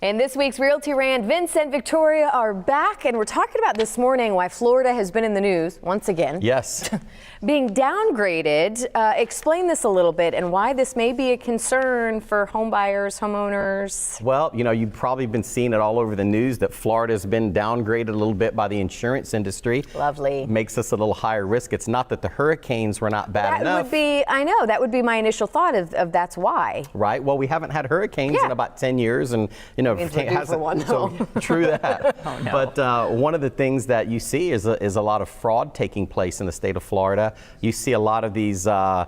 In this week's Realty Rant, Vince and Victoria are back, and we're talking about this morning why Florida has been in the news once again. Yes. Being downgraded. Explain this a little bit and why this may be a concern for home buyers, homeowners. Well, you know, you've probably been seeing it all over the news that Florida's been downgraded a little bit by the insurance industry. Lovely. Makes us a little higher risk. It's not that the hurricanes were not bad enough. I know, that would be my initial thought of that's why. Right. Well, we haven't had hurricanes in about 10 years, and you know, true that. Oh, no. But one of the things that you see is a lot of fraud taking place in the state of Florida. You see a lot of these. I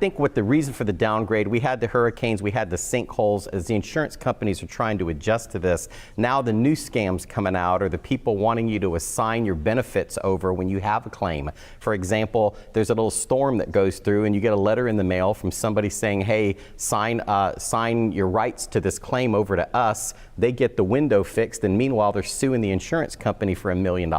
think what the reason for the downgrade, we had the hurricanes, we had the sinkholes. As the insurance companies are trying to adjust to this, now the new scams coming out are the people wanting you to assign your benefits over when you have a claim. For example, there's a little storm that goes through, and you get a letter in the mail from somebody saying, "Hey, sign your rights to this claim over to us." They get the window fixed, and meanwhile they're suing the insurance company for $1 million.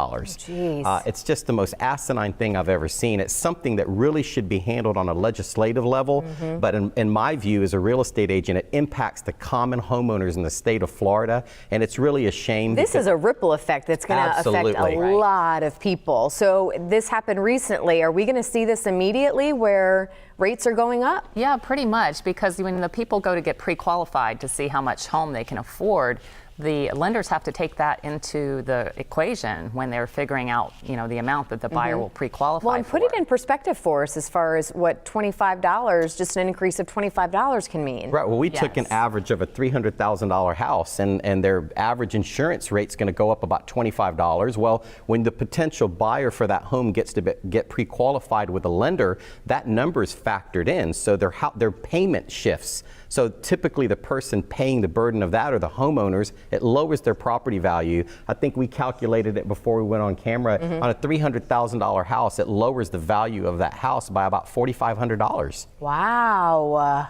It's just the most asinine thing I've ever seen. It's something that really should be handled on a legislative level, but in my view as a real estate agent, it impacts the common homeowners in the state of Florida, and it's really a shame. This is a ripple effect that's going to affect a lot of people. So this happened recently. Are we going to see this immediately where rates are going up? Yeah, pretty much, because when the people go to get pre-qualified to see how much home they can afford, the lenders have to take that into the equation when they're figuring out, you know, the amount that the buyer will pre-qualify for. Well, and put it in perspective for us as far as what $25, just an increase of $25 can mean. Right. Well, we took an average of a $300,000 house, and their average insurance rate's going to go up about $25. Well, when the potential buyer for that home gets to get pre-qualified with a lender, that number is factored in, so their payment shifts. So typically the person paying the burden of that are the homeowners. It lowers their property value. I think we calculated it before we went on camera. On a $300,000 house, it lowers the value of that house by about $4,500. Wow.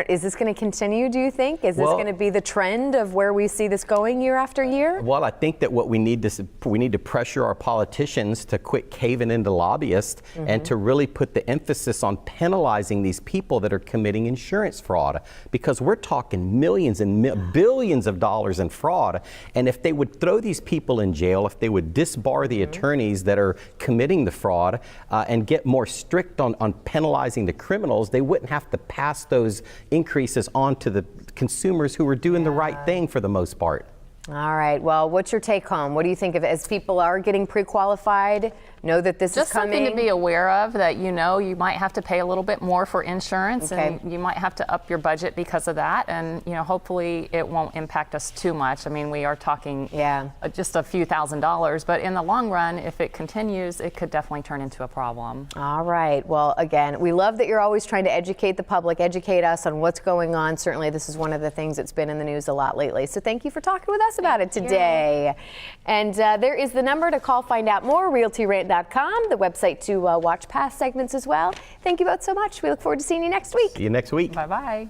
Is this going to continue, do you think? Is this going to be the trend of where we see this going year after year? Well, I think that what we need to pressure our politicians to quit caving into lobbyists and to really put the emphasis on penalizing these people that are committing insurance fraud, because we're talking millions and billions of dollars in fraud. And if they would throw these people in jail, if they would disbar the attorneys that are committing the fraud and get more strict on penalizing the criminals, they wouldn't have to pass those increases on to the consumers who are doing the right thing for the most part. All right. Well, what's your take home? What do you think of it as people are getting pre-qualified? Know that this is coming? Just something to be aware of, that you know you might have to pay a little bit more for insurance, and you might have to up your budget because of that. And you know, hopefully it won't impact us too much. I mean, we are talking just a few $1,000s, but in the long run, if it continues, it could definitely turn into a problem. All right. Well, again, we love that you're always trying to educate the public, educate us on what's going on. Certainly, this is one of the things that's been in the news a lot lately. So thank you for talking with us about it today. And there is the number to call, find out more, realtyrant.com, the website to watch past segments as well. Thank you both so much. We look forward to seeing you next week. See you next week. Bye-bye.